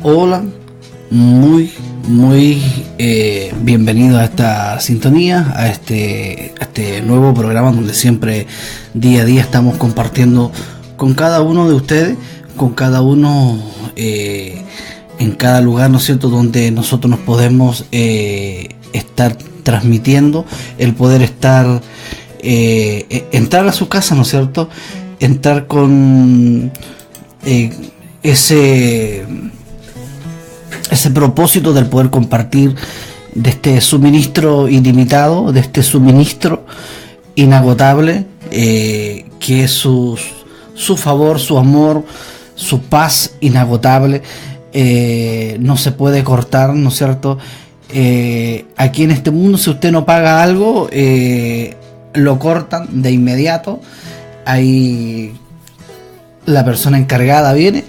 Hola, muy bienvenido a esta sintonía, a este nuevo programa donde siempre día a día estamos compartiendo con cada uno de ustedes, con cada uno en cada lugar, ¿no es cierto?, donde nosotros nos podemos estar transmitiendo, el poder estar, entrar a su casa, ¿no es cierto?, entrar con ese propósito del poder compartir de este suministro ilimitado, de este suministro inagotable, que es su favor, su amor, su paz inagotable. No se puede cortar, ¿no es cierto? Aquí en este mundo, si usted no paga algo, lo cortan de inmediato. Ahí la persona encargada viene,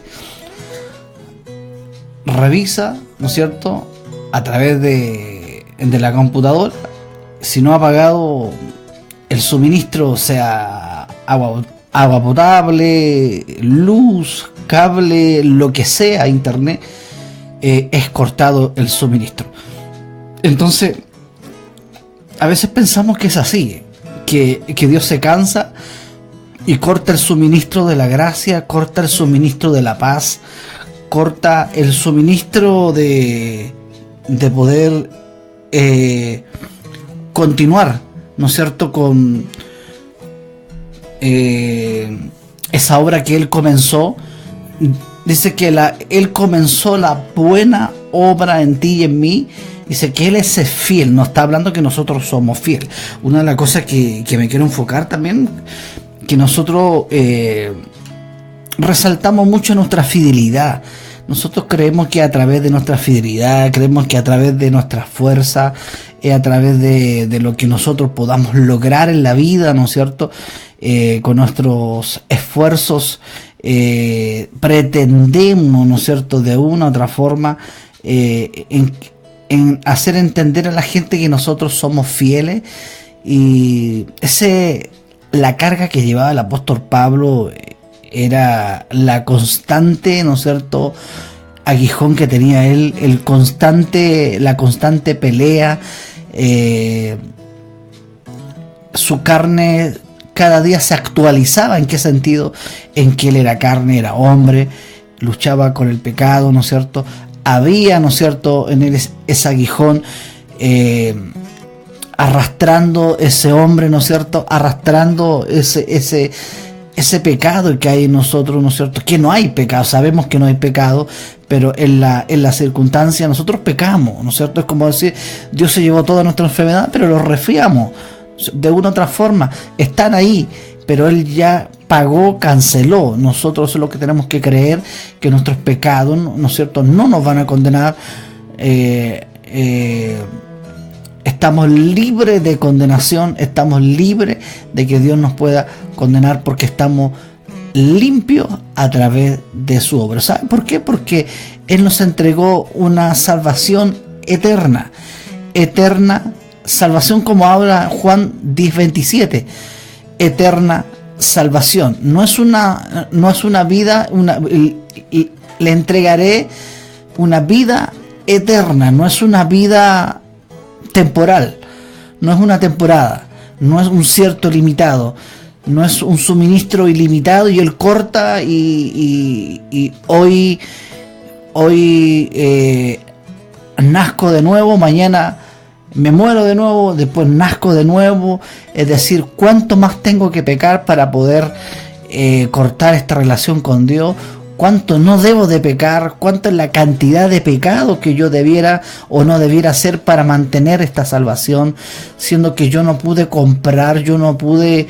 revisa, ¿no es cierto?, a través de la computadora. Si no ha pagado el suministro, sea agua potable, luz, cable, lo que sea, internet, es cortado el suministro. Entonces, a veces pensamos que es así, que Dios se cansa y corta el suministro de la gracia, corta el suministro de la paz, corta el suministro de poder continuar, ¿no es cierto?, con esa obra que Él comenzó. Dice que Él comenzó la buena obra en ti y en mí. Dice que Él es fiel, no está hablando que nosotros somos fieles. Una de las cosas que me quiero enfocar también, que nosotros resaltamos mucho nuestra fidelidad. Nosotros creemos que a través de nuestra fidelidad, creemos que a través de nuestra fuerza, a través de lo que nosotros podamos lograr en la vida, ¿no es cierto?, con nuestros esfuerzos, pretendemos, ¿no es cierto?, de una u otra forma, en hacer entender a la gente que nosotros somos fieles. Y la carga que llevaba el apóstol Pablo era la constante, ¿no es cierto?, aguijón que tenía él, la constante pelea. Su carne cada día se actualizaba. ¿En qué sentido? En que él era carne, era hombre, luchaba con el pecado, ¿no es cierto? Había, ¿no es cierto?, en él ese aguijón, arrastrando ese hombre, ¿no es cierto?, arrastrando ese pecado que hay en nosotros, ¿no es cierto?, que no hay pecado, sabemos que no hay pecado, pero en la circunstancia nosotros pecamos, ¿no es cierto? Es como decir, Dios se llevó toda nuestra enfermedad, pero lo resfriamos, de una u otra forma, están ahí, pero Él ya pagó, canceló. Nosotros es lo que tenemos que creer, que nuestros pecados, ¿no es cierto?, no nos van a condenar. Estamos libres de condenación, estamos libres de que Dios nos pueda condenar, porque estamos limpios a través de su obra. ¿Saben por qué? Porque Él nos entregó una salvación eterna, salvación, como habla Juan 10:27, eterna salvación. No es una vida, le entregaré una vida eterna, no es una vida temporal, no es una temporada, no es un cierto limitado, no es un suministro ilimitado y Él corta y hoy nazco de nuevo, mañana me muero de nuevo, después nazco de nuevo. Es decir, ¿cuánto más tengo que pecar para poder cortar esta relación con Dios? ¿Cuánto no debo de pecar? ¿Cuánto es la cantidad de pecado que yo debiera o no debiera hacer para mantener esta salvación? Siendo que yo no pude comprar, yo no pude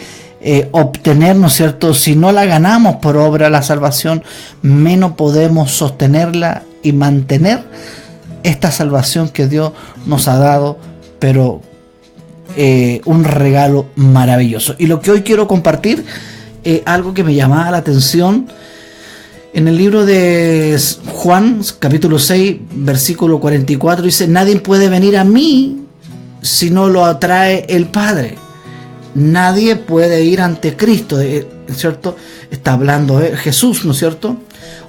obtener, ¿no es cierto? Si no la ganamos por obra la salvación, menos podemos sostenerla y mantener esta salvación que Dios nos ha dado, pero un regalo maravilloso. Y lo que hoy quiero compartir es algo que me llamaba la atención. En el libro de Juan, capítulo 6, versículo 44, dice: nadie puede venir a mí si no lo atrae el Padre. Nadie puede ir ante Cristo. ¿no es cierto? Está hablando Jesús, ¿no es cierto?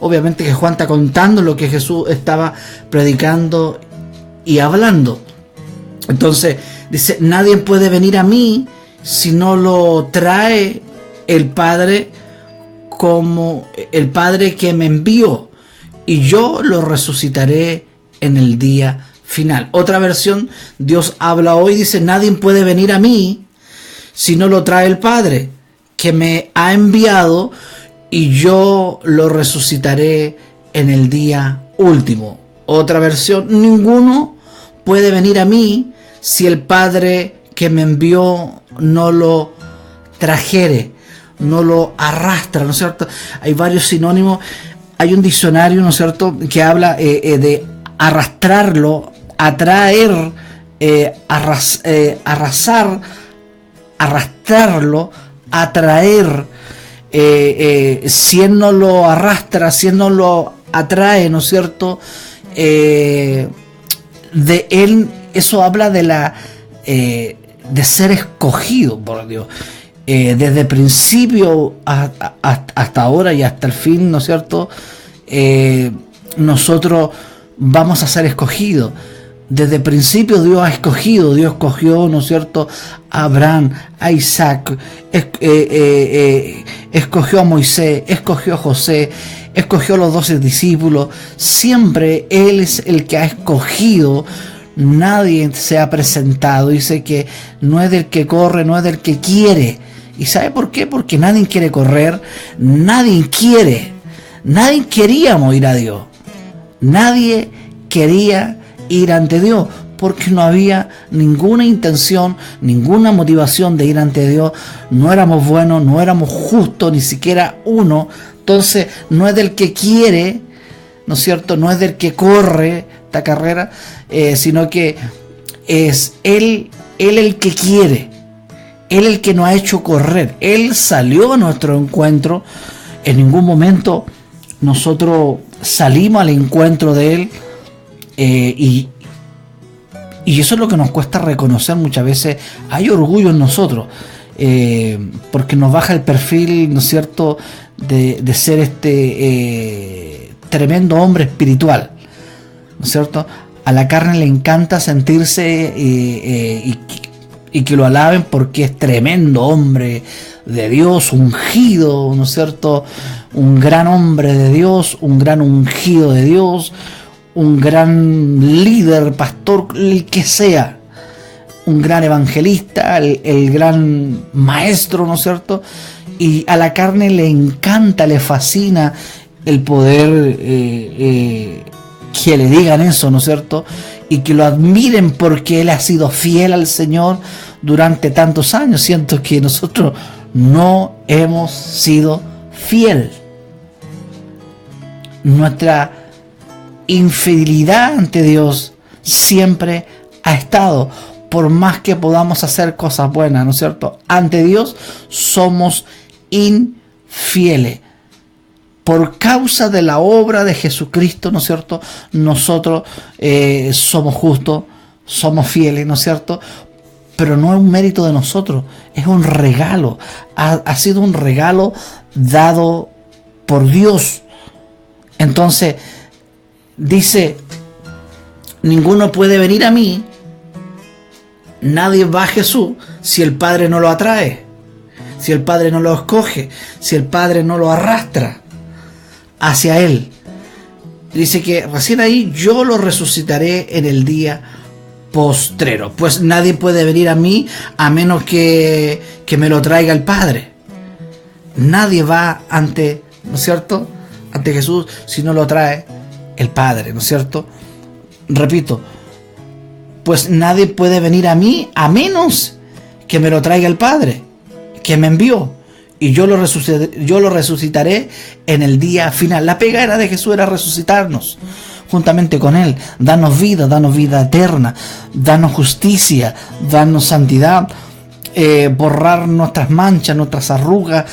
Obviamente que Juan está contando lo que Jesús estaba predicando y hablando. Entonces dice, nadie puede venir a mí si no lo trae el Padre, como el Padre que me envió, y yo lo resucitaré en el día final. Otra versión, Dios habla hoy, dice, nadie puede venir a mí si no lo trae el Padre que me ha enviado, y yo lo resucitaré en el día último. Otra versión, ninguno puede venir a mí si el Padre que me envió no lo trajere, no lo arrastra, ¿no es cierto? Hay varios sinónimos. Hay un diccionario, ¿no es cierto?, que habla de arrastrarlo, atraer, arrasar, arrastrarlo, atraer. Si él no lo arrastra, si él no lo atrae, ¿no es cierto?, de él, eso habla de de ser escogido por Dios. Desde el principio hasta ahora y hasta el fin, ¿no es cierto?, nosotros vamos a ser escogidos. Desde el principio Dios ha escogido, Dios escogió, ¿no es cierto?, a Abraham, a Isaac, escogió a Moisés, escogió a José, escogió a los 12 discípulos. Siempre Él es el que ha escogido. Nadie se ha presentado. Dice que no es del que corre, no es del que quiere. ¿Y sabe por qué? Porque nadie quiere correr, nadie queríamos ir a Dios, nadie quería ir ante Dios, porque no había ninguna intención, ninguna motivación de ir ante Dios. No éramos buenos, no éramos justos, ni siquiera uno. Entonces no es del que quiere, ¿no es cierto?, no es del que corre esta carrera, sino que es Él el que quiere. Él el que nos ha hecho correr. Él salió a nuestro encuentro. En ningún momento nosotros salimos al encuentro de Él. Y eso es lo que nos cuesta reconocer muchas veces. Hay orgullo en nosotros. Porque nos baja el perfil, ¿no es cierto?, de ser tremendo hombre espiritual, ¿no es cierto? A la carne le encanta sentirse y que lo alaben porque es tremendo hombre de Dios, ungido, ¿no es cierto?, un gran hombre de Dios, un gran ungido de Dios, un gran líder, pastor, el que sea, un gran evangelista, el gran maestro, ¿no es cierto? Y a la carne le encanta, le fascina el poder que le digan eso, ¿no es cierto?, y que lo admiren porque él ha sido fiel al Señor durante tantos años. Siento que nosotros no hemos sido fiel. Nuestra infidelidad ante Dios siempre ha estado, por más que podamos hacer cosas buenas, ¿no es cierto?, ante Dios somos infieles. Por causa de la obra de Jesucristo, ¿no es cierto?, nosotros somos justos, somos fieles, ¿no es cierto?, pero no es un mérito de nosotros, es un regalo, ha sido un regalo dado por Dios. Entonces, dice, ninguno puede venir a mí, nadie va a Jesús si el Padre no lo atrae, si el Padre no lo escoge, si el Padre no lo arrastra hacia Él. Dice que recién ahí yo lo resucitaré en el día postrero. Pues nadie puede venir a mí a menos que me lo traiga el Padre. Nadie va ante, ¿no es cierto?, ante Jesús si no lo trae el Padre, ¿no es cierto? Repito, pues nadie puede venir a mí a menos que me lo traiga el Padre que me envió, y yo lo resucitaré en el día final. La pega era de Jesús era resucitarnos juntamente con Él, darnos vida eterna, darnos justicia, darnos santidad, borrar nuestras manchas, nuestras arrugas.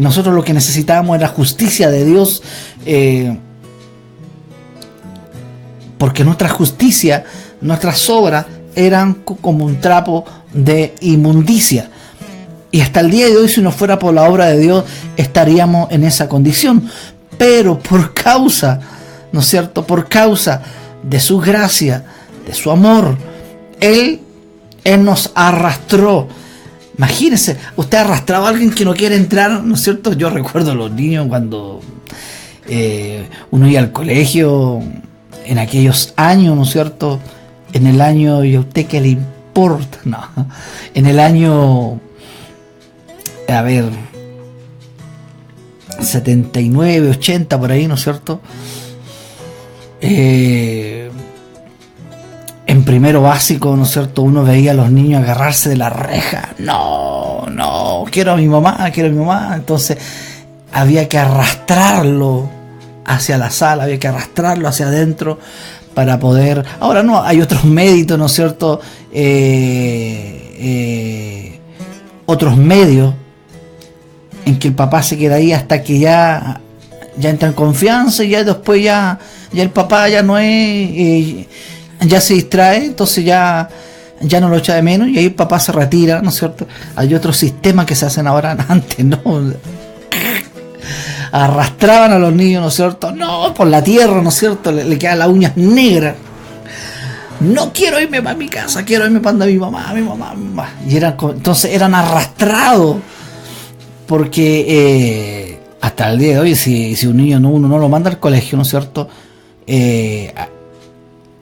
Nosotros lo que necesitábamos era justicia de Dios, porque nuestra justicia, nuestras obras eran como un trapo de inmundicia. Y hasta el día de hoy, si no fuera por la obra de Dios, estaríamos en esa condición. Pero por causa, ¿no es cierto? Por causa de su gracia, de su amor, Él nos arrastró. Imagínense, usted ha arrastrado a alguien que no quiere entrar, ¿no es cierto? Yo recuerdo a los niños cuando uno iba al colegio, en aquellos años, ¿no es cierto? En el año, ¿y a usted qué le importa? No, en el año, a ver, 79, 80, por ahí, ¿no es cierto? En primero básico, ¿no es cierto? Uno veía a los niños agarrarse de la reja. No, quiero a mi mamá. Entonces había que arrastrarlo hacia la sala, había que arrastrarlo hacia adentro para poder... Ahora no, hay otros métodos, ¿no es cierto? Otros medios en que el papá se queda ahí hasta que ya entra en confianza y ya después ya el papá ya no es... ya se distrae, entonces ya no lo echa de menos y ahí el papá se retira, ¿no es cierto? Hay otros sistemas que se hacen ahora, antes no. Arrastraban a los niños, ¿no es cierto? No, por la tierra, ¿no es cierto? Le quedan las uñas negras. No quiero irme para mi casa, quiero irme para mi mamá. Y entonces eran arrastrados, porque hasta el día de hoy, si un niño uno no lo manda al colegio, ¿no es cierto?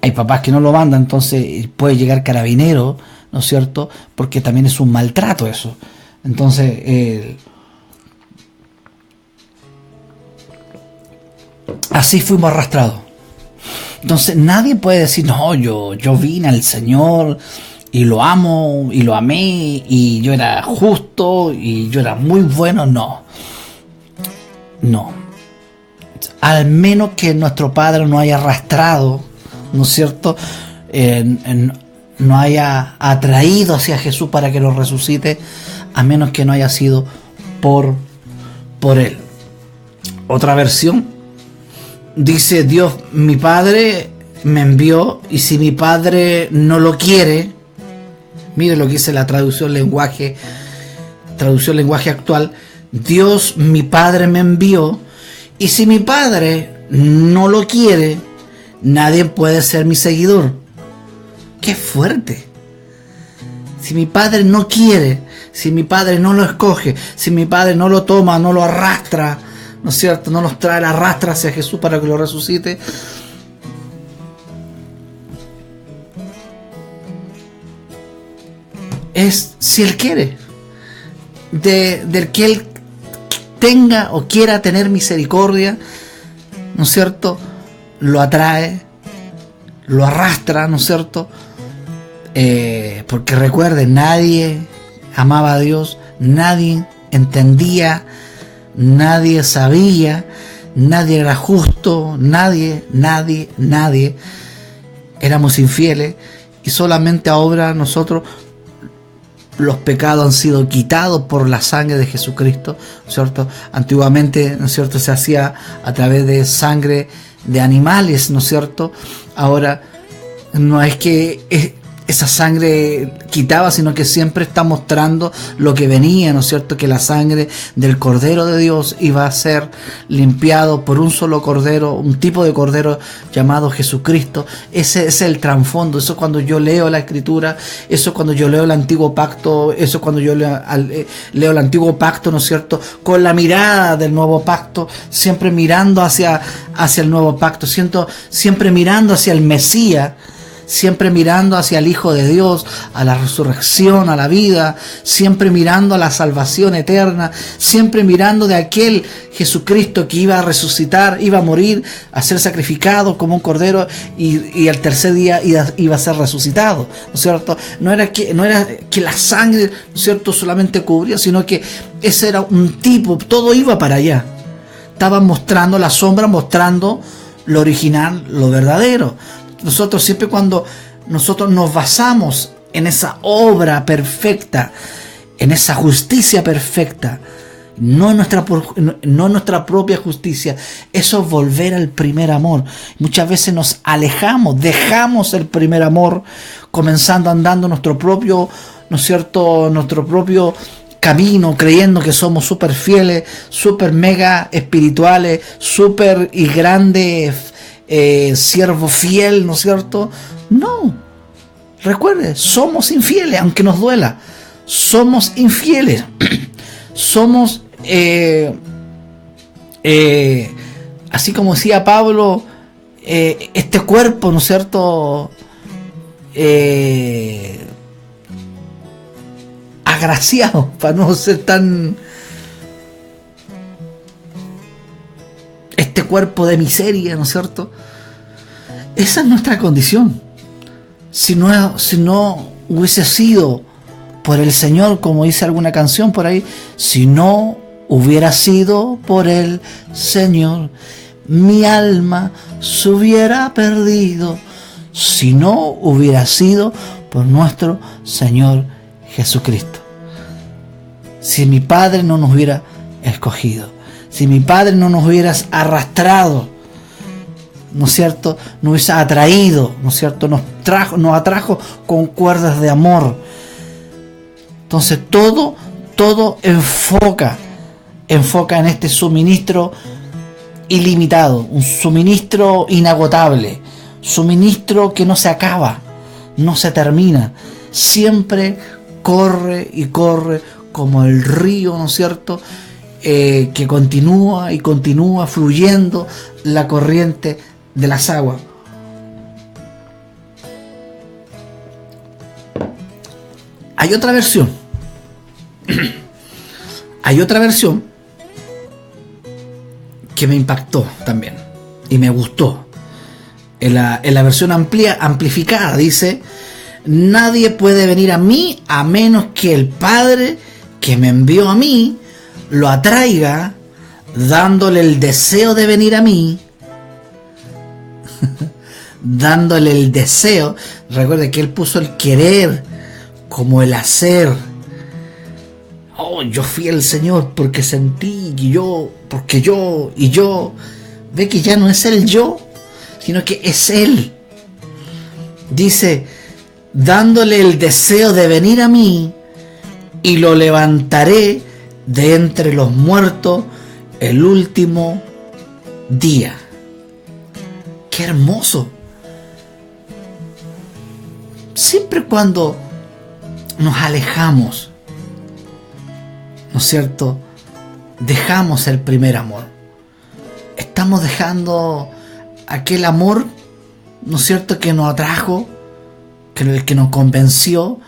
Hay papás que no lo mandan, entonces puede llegar carabinero, ¿no es cierto? Porque también es un maltrato eso. Entonces, así fuimos arrastrados. Entonces nadie puede decir, no, yo vine al Señor y lo amo y lo amé y yo era justo y yo era muy bueno. No. Al menos que nuestro Padre nos haya arrastrado, ¿no es cierto? No haya atraído hacia Jesús para que lo resucite, a menos que no haya sido por Él. Otra versión dice: Dios, mi Padre me envió, y si mi Padre no lo quiere, mire lo que dice la traducción lenguaje actual: Dios, mi Padre me envió, y si mi Padre no lo quiere, nadie puede ser mi seguidor. ¡Qué fuerte! Si mi Padre no quiere, si mi Padre no lo escoge, si mi Padre no lo toma, no lo arrastra, ¿no es cierto? No nos trae, la arrastra hacia Jesús para que lo resucite. Es si Él quiere. Del que Él tenga o quiera tener misericordia, ¿no es cierto? Lo atrae, lo arrastra, ¿no es cierto? Porque recuerden, nadie amaba a Dios, nadie entendía, nadie sabía, nadie era justo, nadie éramos infieles, y solamente ahora nosotros los pecados han sido quitados por la sangre de Jesucristo, ¿cierto? Antiguamente, ¿no es cierto?, se hacía a través de sangre de animales, ¿no es cierto? Ahora no es que esa sangre quitaba, sino que siempre está mostrando lo que venía, ¿no es cierto? Que la sangre del Cordero de Dios iba a ser limpiado por un solo Cordero, un tipo de Cordero llamado Jesucristo. Ese es el trasfondo. Eso cuando yo leo la Escritura, eso cuando yo leo el Antiguo Pacto, eso cuando yo leo el Antiguo Pacto, ¿no es cierto? Con la mirada del Nuevo Pacto, siempre mirando hacia el Nuevo Pacto, siempre mirando hacia el Mesías, siempre mirando hacia el Hijo de Dios, a la resurrección, a la vida, siempre mirando a la salvación eterna, siempre mirando de aquel Jesucristo que iba a resucitar, iba a morir, a ser sacrificado como un cordero, y al tercer día iba a ser resucitado, ¿no es cierto? No era que la sangre, ¿no es cierto?, solamente cubría, sino que ese era un tipo, todo iba para allá. Estaban mostrando la sombra, mostrando lo original, lo verdadero. Nosotros siempre, cuando nosotros nos basamos en esa obra perfecta, en esa justicia perfecta, no nuestra propia justicia, eso es volver al primer amor. Muchas veces nos alejamos, dejamos el primer amor, comenzando andando nuestro propio, ¿no es cierto?, nuestro propio camino creyendo que somos súper fieles, súper mega espirituales, súper y grande siervo fiel, ¿no es cierto? No. Recuerde, somos infieles, aunque nos duela. Somos infieles. Somos, así como decía Pablo, este cuerpo, ¿no es cierto? Agraciado, para no ser tan... Este cuerpo de miseria, ¿no es cierto? Esa es nuestra condición. Si no hubiese sido por el Señor, como dice alguna canción por ahí, si no hubiera sido por el Señor, mi alma se hubiera perdido. Si no hubiera sido por nuestro Señor Jesucristo. Si mi Padre no nos hubiera escogido, si mi Padre no nos hubiera arrastrado, ¿no es cierto? Nos hubiese atraído, ¿no es cierto? Nos atrajo con cuerdas de amor. Entonces todo enfoca en este suministro ilimitado, un suministro inagotable, suministro que no se acaba, no se termina, siempre corre y corre como el río, ¿no es cierto? Que continúa y continúa fluyendo la corriente de las aguas. Hay otra versión. Hay otra versión que me impactó también y me gustó. En la versión amplificada dice: nadie puede venir a mí a menos que el Padre que me envió a mí lo atraiga, dándole el deseo de venir a mí. Dándole el deseo. Recuerde que Él puso el querer como el hacer. Oh, yo fui el Señor porque sentí, y yo, porque yo, y yo. Ve que ya no es el yo, sino que es Él. Dice: dándole el deseo de venir a mí, y lo levantaré de entre los muertos el último día. ¡Qué hermoso! Siempre cuando nos alejamos, ¿no es cierto?, dejamos el primer amor. Estamos dejando aquel amor, ¿no es cierto?, que nos atrajo, que nos convenció,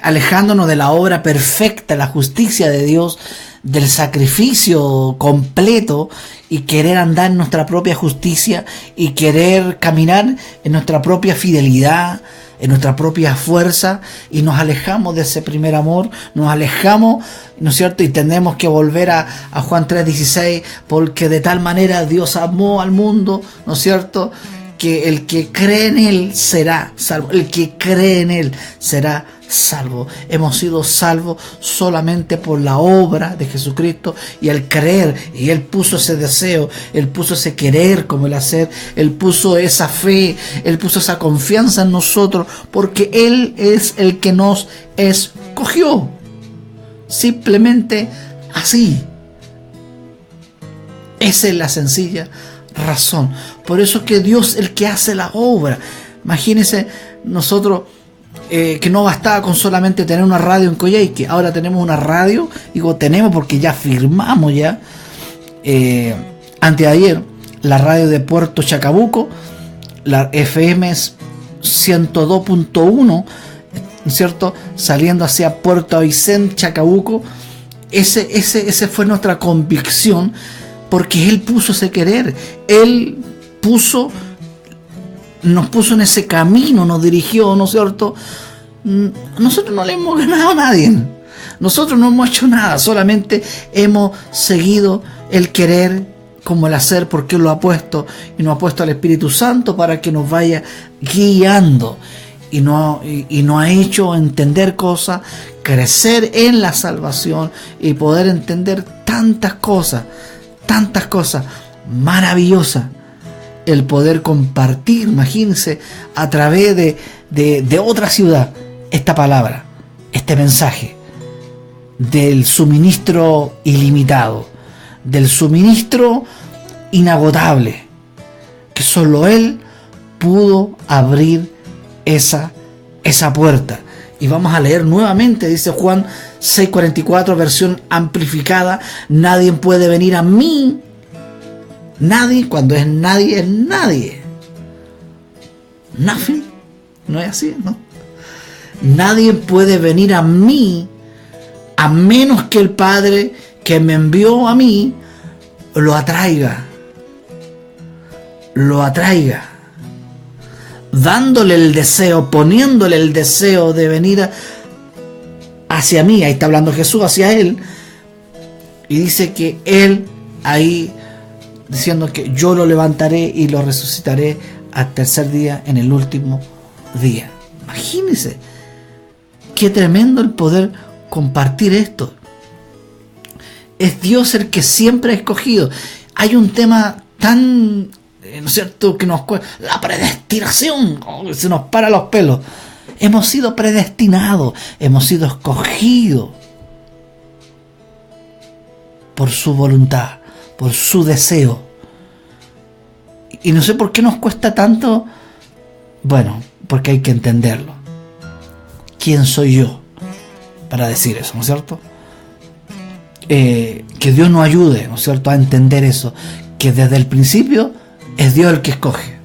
alejándonos de la obra perfecta, la justicia de Dios, del sacrificio completo, y querer andar en nuestra propia justicia y querer caminar en nuestra propia fidelidad, en nuestra propia fuerza, y nos alejamos de ese primer amor, nos alejamos, ¿no es cierto? Y tenemos que volver a Juan 3:16, porque de tal manera Dios amó al mundo, ¿no es cierto?, que el que cree en Él será salvo. El que cree en Él será salvo. Hemos sido salvos solamente por la obra de Jesucristo y al creer. Y Él puso ese deseo, Él puso ese querer como el hacer, Él puso esa fe, Él puso esa confianza en nosotros, porque Él es el que nos escogió. Simplemente así. Esa es la sencilla razón. Por eso es que Dios es el que hace la obra. Imagínense nosotros que no bastaba con solamente tener una radio en Coyhaique. Ahora tenemos una radio, digo tenemos porque ya firmamos ya, antes de ayer, la radio de Puerto Chacabuco, la FM 102.1, ¿cierto?, saliendo hacia Puerto Aysén, Chacabuco. Ese fue nuestra convicción, porque Él puso ese querer, Él nos puso en ese camino, nos dirigió, ¿no es cierto? Nosotros no le hemos ganado a nadie, nosotros no hemos hecho nada, solamente hemos seguido el querer como el hacer, porque Él lo ha puesto, y nos ha puesto al Espíritu Santo para que nos vaya guiando, y nos ha hecho entender cosas, crecer en la salvación y poder entender tantas cosas maravillosas. El poder compartir, imagínense, a través de otra ciudad, esta palabra, este mensaje. del suministro ilimitado, del suministro inagotable, que solo Él pudo abrir esa puerta. Y vamos a leer nuevamente, dice Juan 6:44, versión amplificada: nadie puede venir a mí. Nadie, cuando es nadie. Nothing, no es así, ¿no? Nadie puede venir a mí a menos que el Padre que me envió a mí lo atraiga, dándole el deseo, poniéndole el deseo de venir hacia mí. Ahí está hablando Jesús hacia Él, y dice que Él ahí diciendo que yo lo levantaré y lo resucitaré al tercer día, en el último día. Imagínense qué tremendo el poder compartir esto. Es Dios el que siempre ha escogido. Hay un tema tan, ¿no es cierto?, que nos cuesta, la predestinación, se nos para los pelos. Hemos sido predestinados, hemos sido escogidos por su voluntad, por su deseo. Y no sé por qué nos cuesta tanto. Bueno, porque hay que entenderlo. ¿Quién soy yo para decir eso, no es cierto? Que Dios nos ayude, ¿no es cierto?, a entender eso, que desde el principio es Dios el que escoge,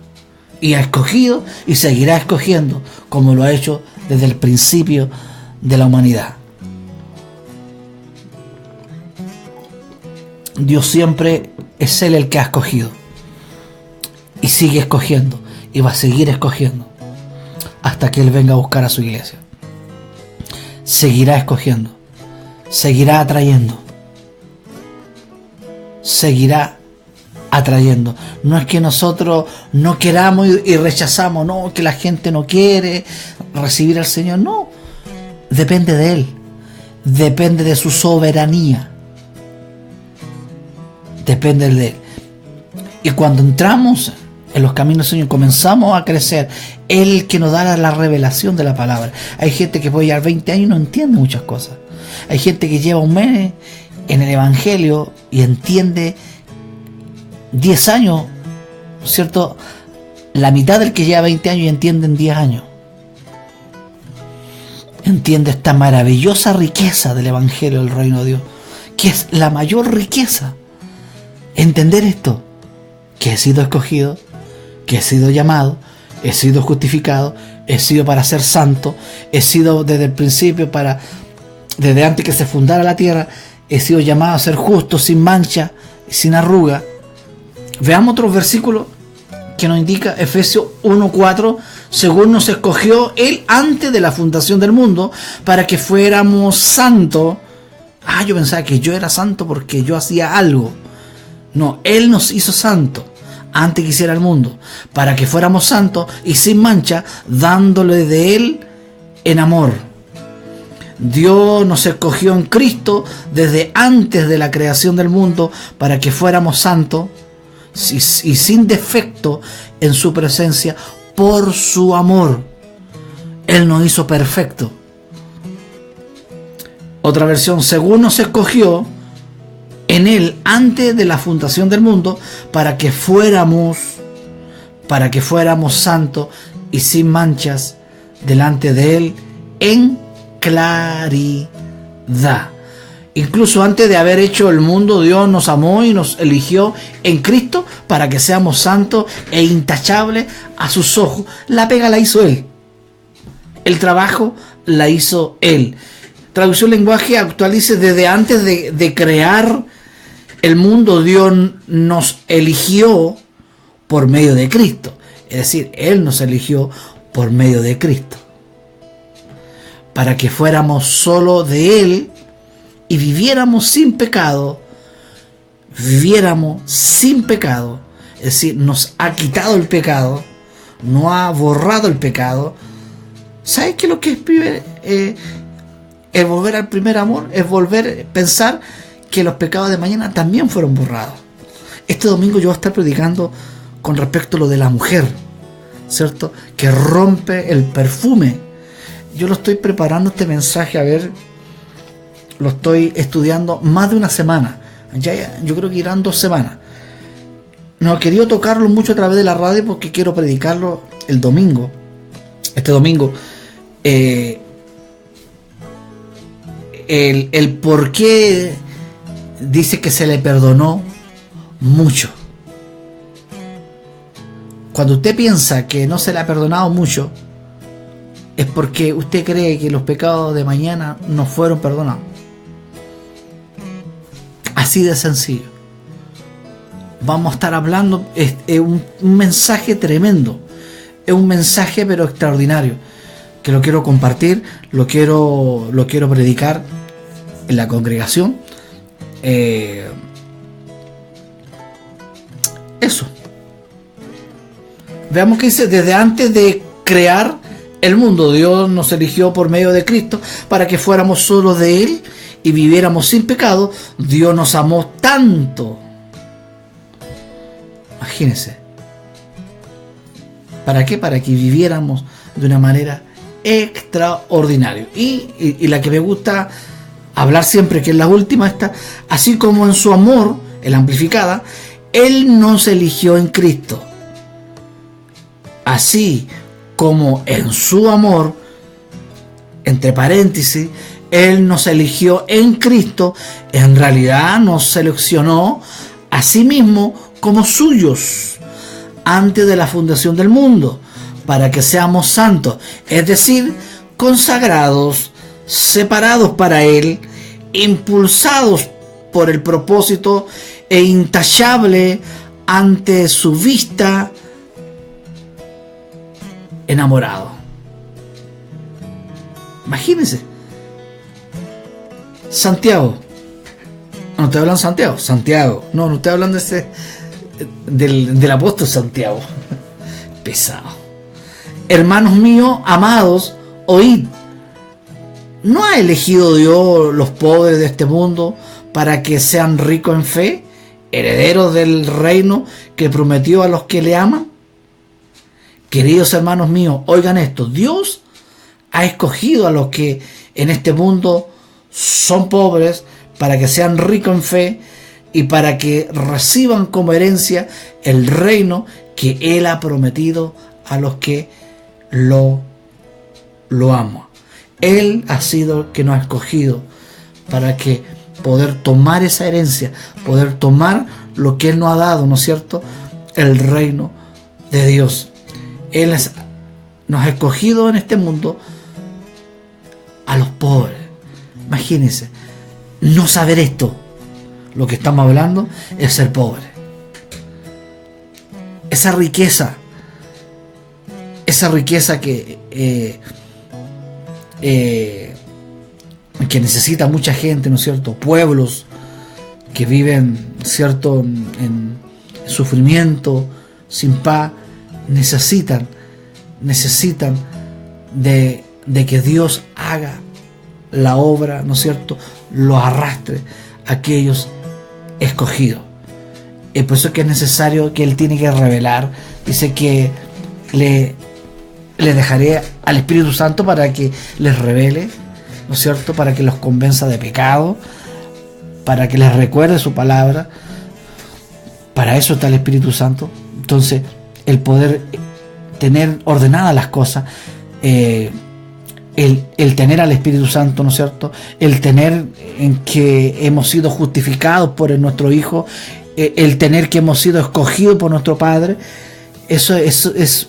y ha escogido y seguirá escogiendo, como lo ha hecho desde el principio de la humanidad. Dios siempre es Él el que ha escogido, y sigue escogiendo, y va a seguir escogiendo hasta que Él venga a buscar a su iglesia. Seguirá escogiendo, seguirá atrayendo, seguirá atrayendo. No es que nosotros no queramos y rechazamos, no, que la gente no quiere recibir al Señor, no. Depende de Él, depende de su soberanía, depende de Él. Y cuando entramos en los caminos del Señor, comenzamos a crecer, Él el que nos da la revelación de la palabra. Hay gente que puede llevar 20 años y no entiende muchas cosas. Hay gente que lleva un mes en el Evangelio y entiende 10 años, ¿cierto? La mitad del que lleva 20 años y entiende en 10 años. Entiende esta maravillosa riqueza del Evangelio del Reino de Dios, que es la mayor riqueza. Entender esto, que he sido escogido, que he sido llamado, he sido justificado, he sido para ser santo, he sido desde el principio desde antes que se fundara la tierra, he sido llamado a ser justo, sin mancha, sin arruga. Veamos otros versículos que nos indica Efesios 1:4, según nos escogió Él antes de la fundación del mundo, para que fuéramos santos. Yo pensaba que yo era santo porque yo hacía algo. No, Él nos hizo santos antes que hiciera el mundo, para que fuéramos santos y sin mancha, dándole de Él en amor. Dios nos escogió en Cristo desde antes de la creación del mundo, para que fuéramos santos y sin defecto en su presencia, por su amor. Él nos hizo perfecto. Otra versión: según nos escogió en Él antes de la fundación del mundo, para que fuéramos santos y sin manchas delante de Él en claridad. Incluso antes de haber hecho el mundo, Dios nos amó y nos eligió en Cristo para que seamos santos e intachables a sus ojos. La pega la hizo Él. El trabajo la hizo Él. Traducción lenguaje actual dice: desde antes de crear el mundo, Dios nos eligió por medio de Cristo. Es decir, Él nos eligió por medio de Cristo, para que fuéramos solo de Él y viviéramos sin pecado. Es decir, nos ha quitado el pecado, no ha borrado el pecado. ¿Sabes qué es lo que es el volver al primer amor? Es volver a pensar que los pecados de mañana también fueron borrados. Este domingo yo voy a estar predicando con respecto a lo de la mujer, ¿cierto?, que rompe el perfume. Yo lo estoy preparando este mensaje, a ver, lo estoy estudiando más de una semana. Yo creo que irán 2 semanas. No he querido tocarlo mucho a través de la radio porque quiero predicarlo el domingo. Este domingo. El por qué dice que se le perdonó mucho. Cuando usted piensa que no se le ha perdonado mucho, es porque usted cree que los pecados de mañana no fueron perdonados. Así de sencillo. Vamos a estar hablando, es un mensaje tremendo, es un mensaje pero extraordinario, que lo quiero compartir, lo quiero predicar en la congregación. Eso. Veamos que dice: desde antes de crear el mundo, Dios nos eligió por medio de Cristo para que fuéramos solos de Él y viviéramos sin pecado. Dios nos amó tanto. Imagínense. ¿Para qué? Para que viviéramos de una manera extraordinaria. Y la que me gusta hablar siempre, que es la última, esta: así como en su amor, en la amplificada, Él nos eligió en Cristo. Así como en su amor, entre paréntesis, Él nos eligió en Cristo, en realidad nos seleccionó a sí mismo como suyos antes de la fundación del mundo, para que seamos santos, es decir, consagrados, separados para Él, impulsados por el propósito e intachable ante su vista, enamorado. Imagínense. Santiago. No estoy hablando de Santiago. Santiago. No estoy hablando de ese, del apóstol Santiago. Pesado. Hermanos míos, amados, oíd. ¿No ha elegido Dios los pobres de este mundo para que sean ricos en fe, herederos del reino que prometió a los que le aman? Queridos hermanos míos, oigan esto: Dios ha escogido a los que en este mundo son pobres para que sean ricos en fe y para que reciban como herencia el reino que Él ha prometido a los que lo aman. Él ha sido el que nos ha escogido para que poder tomar esa herencia, poder tomar lo que Él nos ha dado, ¿no es cierto? El reino de Dios. Él nos ha escogido en este mundo a los pobres. Imagínense, no saber esto. Lo que estamos hablando es ser pobre. Esa riqueza que necesita mucha gente, ¿no es cierto? Pueblos que viven, ¿cierto?, en sufrimiento, sin paz. Necesitan de que Dios haga la obra, ¿no es cierto?, los arrastre a aquellos escogidos. Y por eso es que es necesario que Él tiene que revelar. Dice que le dejaré al Espíritu Santo para que les revele, ¿no es cierto?, para que los convenza de pecado, para que les recuerde su palabra. Para eso está el Espíritu Santo. Entonces, el poder tener ordenadas las cosas, el tener al Espíritu Santo, ¿no es cierto?, el tener en que hemos sido justificados por nuestro Hijo, el tener que hemos sido escogidos por nuestro Padre, eso es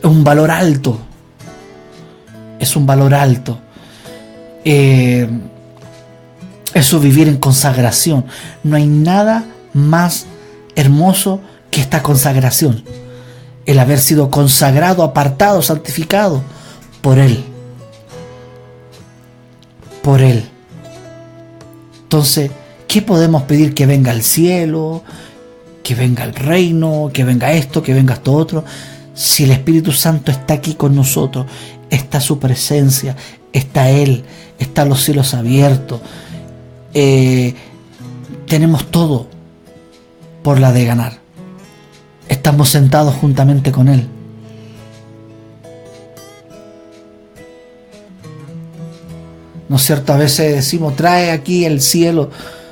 un valor alto. Es un valor alto. Eso, vivir en consagración. No hay nada más hermoso que esta consagración, el haber sido consagrado, apartado, santificado por Él. Por Él. Entonces, ¿qué podemos pedir? Que venga el cielo, que venga el reino, que venga esto, que venga esto otro. Si el Espíritu Santo está aquí con nosotros, está su presencia, está Él, están los cielos abiertos, tenemos todo por la de ganar. Estamos sentados juntamente con Él. ¿No es cierto? A veces decimos, trae aquí el cielo,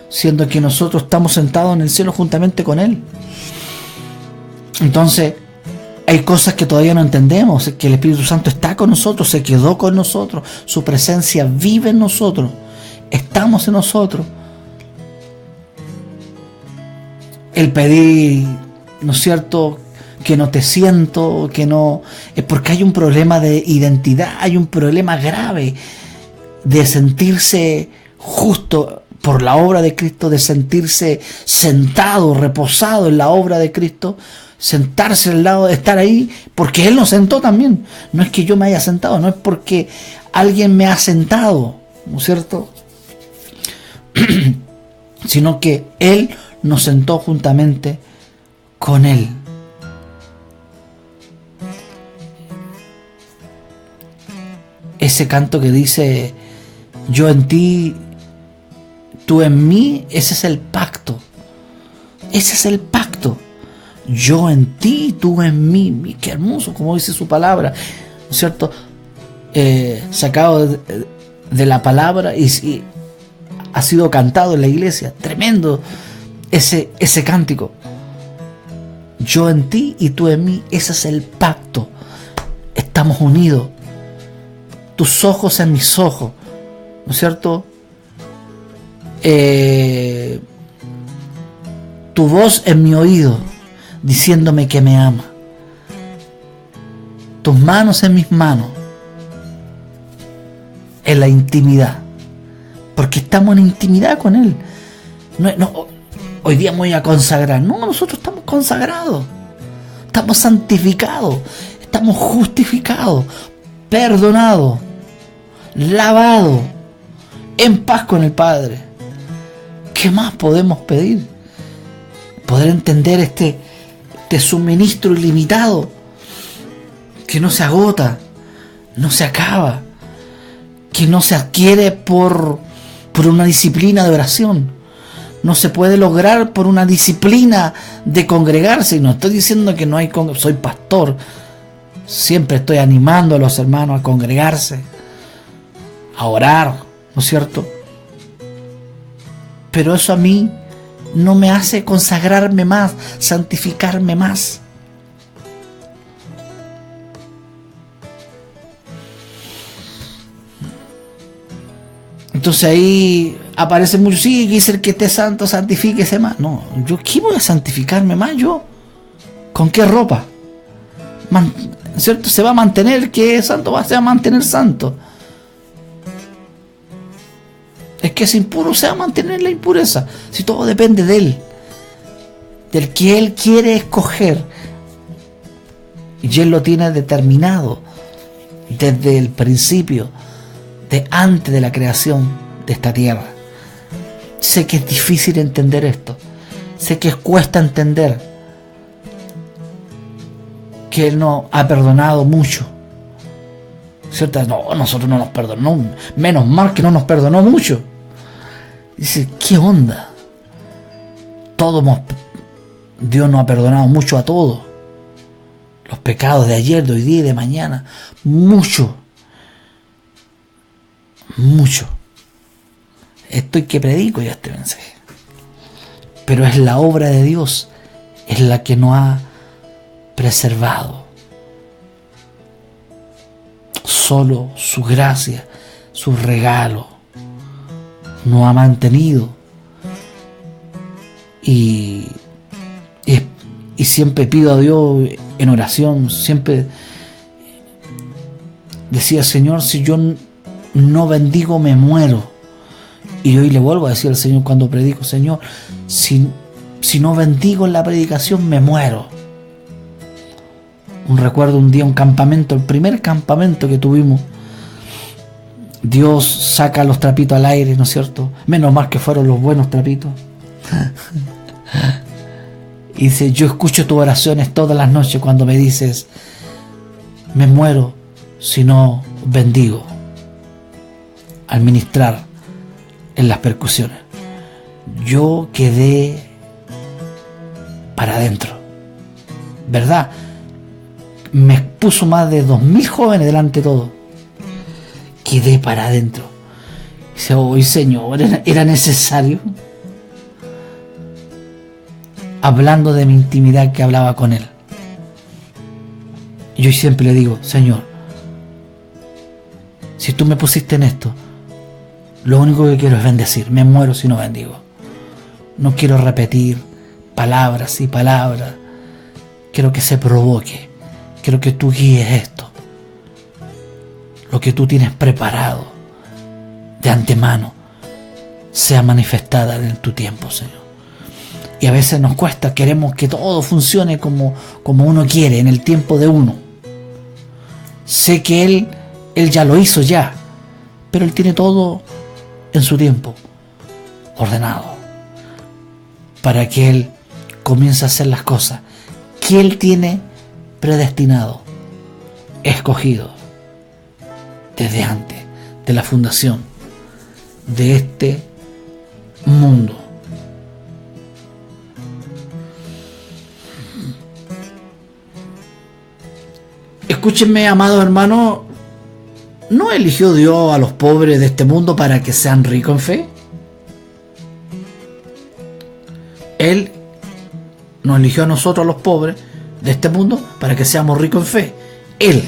siendo que nosotros estamos sentados en el cielo juntamente con Él. Entonces, hay cosas que todavía no entendemos, que el Espíritu Santo está con nosotros, se quedó con nosotros, su presencia vive en nosotros, estamos en nosotros. El pedir, ¿no es cierto?, que no te siento, que no... es porque hay un problema de identidad, hay un problema grave de sentirse justo por la obra de Cristo, de sentirse sentado, reposado en la obra de Cristo, sentarse al lado, de estar ahí, porque Él nos sentó también. No es que yo me haya sentado, no es porque alguien me ha sentado, ¿no es cierto?, sino que Él nos sentó juntamente con Él. Ese canto que dice, yo en ti, tú en mí, ese es el pacto. Ese es el pacto. Yo en ti, tú en mí. Qué hermoso, como dice su palabra, ¿no es cierto? Sacado de la palabra y ha sido cantado en la iglesia. Tremendo ese cántico. Yo en ti y tú en mí, ese es el pacto. Estamos unidos. Tus ojos en mis ojos, ¿no es cierto? Tu voz en mi oído, diciéndome que me ama. Tus manos en mis manos, en la intimidad, porque estamos en intimidad con Él. No, hoy día me voy a consagrar. No, nosotros estamos consagrados, estamos santificados, estamos justificados, perdonados, lavado, en paz con el Padre. ¿Qué más podemos pedir? Poder entender este suministro ilimitado que no se agota, no se acaba, que no se adquiere por una disciplina de oración, no se puede lograr por una disciplina de congregarse. Y no estoy diciendo que no hay soy pastor, siempre estoy animando a los hermanos a congregarse, a orar, ¿no es cierto? Pero eso a mí no me hace consagrarme más, santificarme más. Entonces ahí aparece mucho, sí, dice el que esté santo, santifíquese más. No, yo ¿qué voy a santificarme más yo? ¿Con qué ropa? ¿Cierto? Se va a mantener que es santo, se va a mantener santo. Es que es impuro, se va a mantener la impureza. Si todo depende de Él, del que Él quiere escoger, y Él lo tiene determinado desde el principio, de antes de la creación de esta tierra. Sé que es difícil entender esto, sé que cuesta entender que Él no ha perdonado mucho, ¿cierto? No, nosotros no nos perdonó, menos mal que no nos perdonó mucho. Dice, ¿qué onda? Dios nos ha perdonado mucho a todos. Los pecados de ayer, de hoy día y de mañana. Mucho. Estoy que predico ya este mensaje. Pero es la obra de Dios, es la que nos ha preservado. Solo su gracia, su regalo nos ha mantenido. Y siempre pido a Dios en oración, siempre decía, Señor, si yo no bendigo me muero. Y hoy le vuelvo a decir al Señor cuando predico, Señor, si no bendigo en la predicación me muero. Recuerdo un día un campamento, el primer campamento que tuvimos, Dios saca los trapitos al aire, ¿no es cierto? Menos mal que fueron los buenos trapitos. Y dice, yo escucho tus oraciones todas las noches cuando me dices, me muero si no bendigo, al ministrar en las percusiones. Yo quedé para adentro, ¿verdad? Me puso más de 2000 jóvenes delante de todo. Quedé para adentro. Dice, hoy Señor, ¿era necesario? Hablando de mi intimidad que hablaba con Él. Y yo siempre le digo, Señor, si tú me pusiste en esto, lo único que quiero es bendecir. Me muero si no bendigo. No quiero repetir palabras y palabras. Quiero que se provoque. Quiero que tú guíes esto. Lo que tú tienes preparado de antemano sea manifestada en tu tiempo, Señor. Y a veces nos cuesta, queremos que todo funcione como uno quiere, en el tiempo de uno. Sé que Él ya lo hizo ya, pero Él tiene todo en su tiempo ordenado, para que Él comience a hacer las cosas que Él tiene predestinado, escogido, desde antes de la fundación de este mundo. Escúchenme, amados hermanos, ¿no eligió Dios a los pobres de este mundo para que sean ricos en fe? Él nos eligió a nosotros, los pobres de este mundo, para que seamos ricos en fe. Él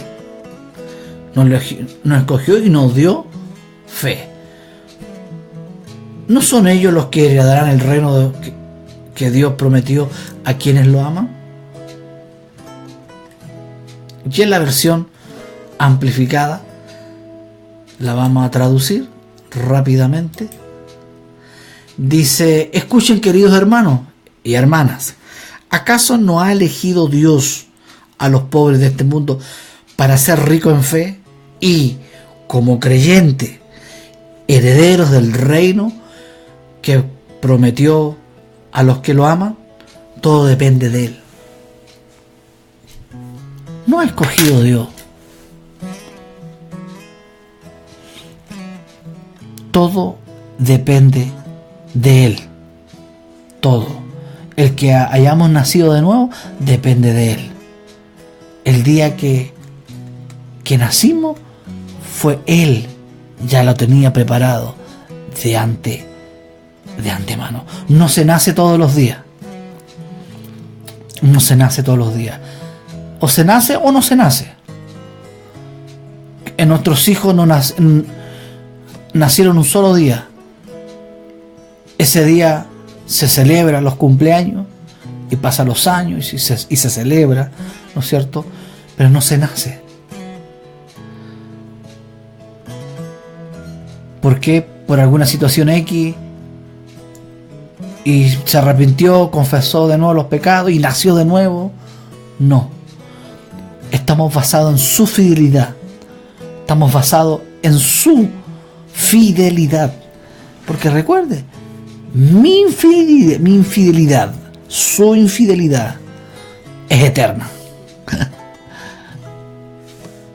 nos escogió y nos dio fe. ¿No son ellos los que heredarán el reino que Dios prometió a quienes lo aman? Y en la versión amplificada la vamos a traducir rápidamente. Dice, escuchen, queridos hermanos y hermanas, ¿acaso no ha elegido Dios a los pobres de este mundo para ser ricos en fe y, como creyentes, herederos del reino que prometió a los que lo aman? Todo depende de Él. No ha escogido Dios. Todo depende de Él. Todo. El que hayamos nacido de nuevo depende de Él. El día que nacimos fue Él. Ya lo tenía preparado de antemano. No se nace todos los días. No se nace todos los días. O se nace o no se nace. En nuestros hijos no nacieron un solo día. Ese día se celebra los cumpleaños y pasan los años y se celebra, ¿no es cierto? Pero no se nace. ¿Por qué? Por alguna situación X, y se arrepintió, confesó de nuevo los pecados y nació de nuevo. No. Estamos basados en su fidelidad. Estamos basados en su fidelidad. Porque recuerde, mi infidelidad, su infidelidad es eterna.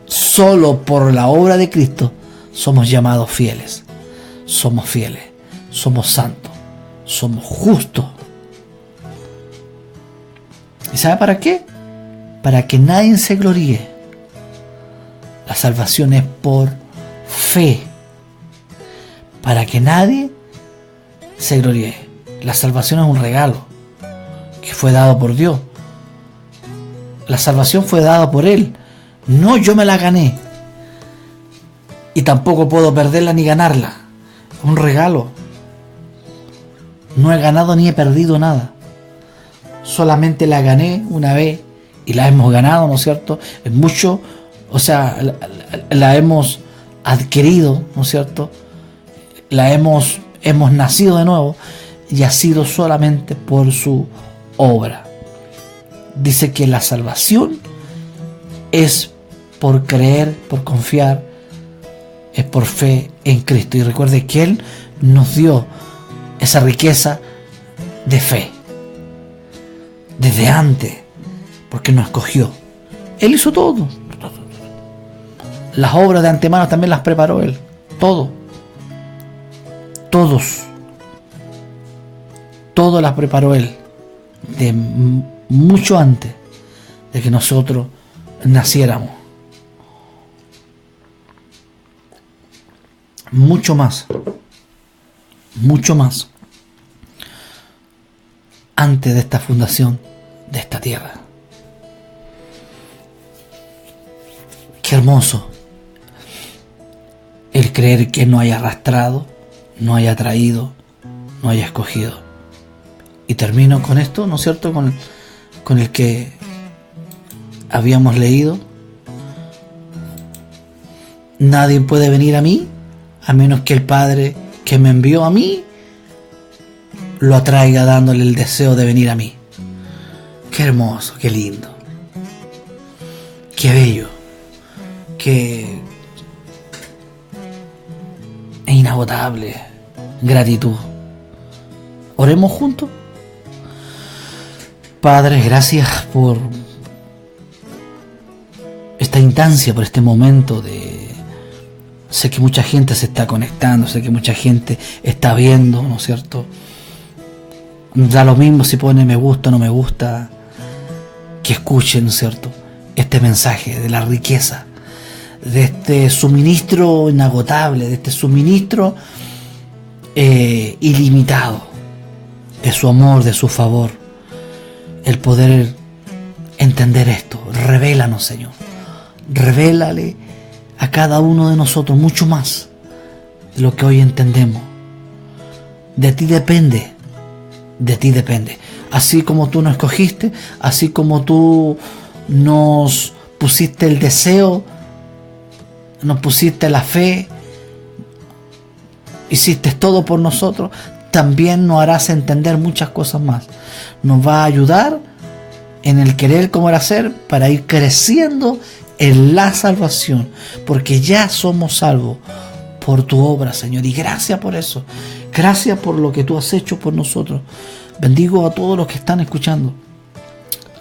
Solo por la obra de Cristo somos llamados fieles. Somos fieles, somos santos, somos justos. ¿Y sabe para qué? Para que nadie se gloríe. La salvación es por fe. Para que nadie se gloríe. La salvación es un regalo que fue dado por Dios. La salvación fue dada por Él. No yo me la gané. Y tampoco puedo perderla ni ganarla. Es un regalo. No he ganado ni he perdido nada. Solamente la gané una vez y la hemos ganado, ¿no es cierto? Es mucho, o sea, la hemos adquirido, ¿no es cierto? Hemos nacido de nuevo y ha sido solamente por su obra. Dice que la salvación es por creer, por confiar, es por fe en Cristo. Y recuerde que Él nos dio esa riqueza de fe desde antes, porque nos escogió. Él hizo todo. Las obras de antemano también las preparó Él. Todo. Todo las preparó Él. De mucho antes de que nosotros naciéramos. Mucho más. mucho más antes de esta fundación de esta tierra. Qué hermoso el creer que no haya arrastrado, no haya traído, no haya escogido. Y termino con esto, ¿no es cierto?, con el que habíamos leído. Nadie puede venir a mí a menos que el Padre que me envió a mí lo atraiga, dándole el deseo de venir a mí. Qué hermoso, qué lindo, qué bello, qué inagotable gratitud. Oremos juntos. Padre, gracias por esta instancia, por este momento de... Sé que mucha gente se está conectando, sé que mucha gente está viendo, ¿no es cierto? Da lo mismo si pone me gusta o no me gusta, que escuchen, ¿no es cierto?, este mensaje de la riqueza, de este suministro inagotable, de este suministro ilimitado, de su amor, de su favor. El poder entender esto. Revélanos, Señor. Revélale a cada uno de nosotros mucho más de lo que hoy entendemos. De ti depende. De ti depende. Así como tú nos escogiste, así como tú nos pusiste el deseo, nos pusiste la fe, hiciste todo por nosotros, también nos harás entender muchas cosas más. Nos va a ayudar en el querer como el hacer para ir creciendo en la salvación, porque ya somos salvos por tu obra, Señor, y gracias por eso. Gracias por lo que tú has hecho por nosotros. Bendigo a todos los que están escuchando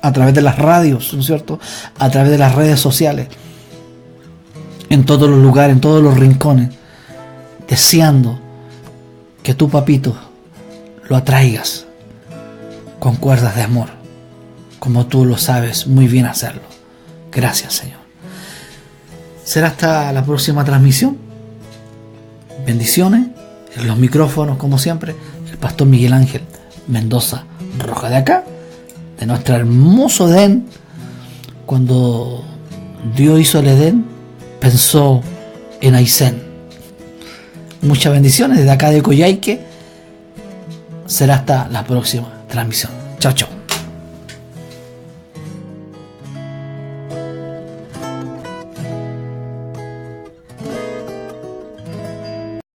a través de las radios, ¿no es cierto?, a través de las redes sociales, en todos los lugares, en todos los rincones, deseando que tú, papito, lo atraigas con cuerdas de amor, como tú lo sabes muy bien hacerlo. Gracias, Señor. Será hasta la próxima transmisión. Bendiciones. En los micrófonos, como siempre, el pastor Miguel Ángel Mendoza Roja, de acá, de nuestro hermoso Edén. Cuando Dios hizo el Edén, pensó en Aysén. Muchas bendiciones desde acá de Coyhaique. Será hasta la próxima transmisión. Chao, chao.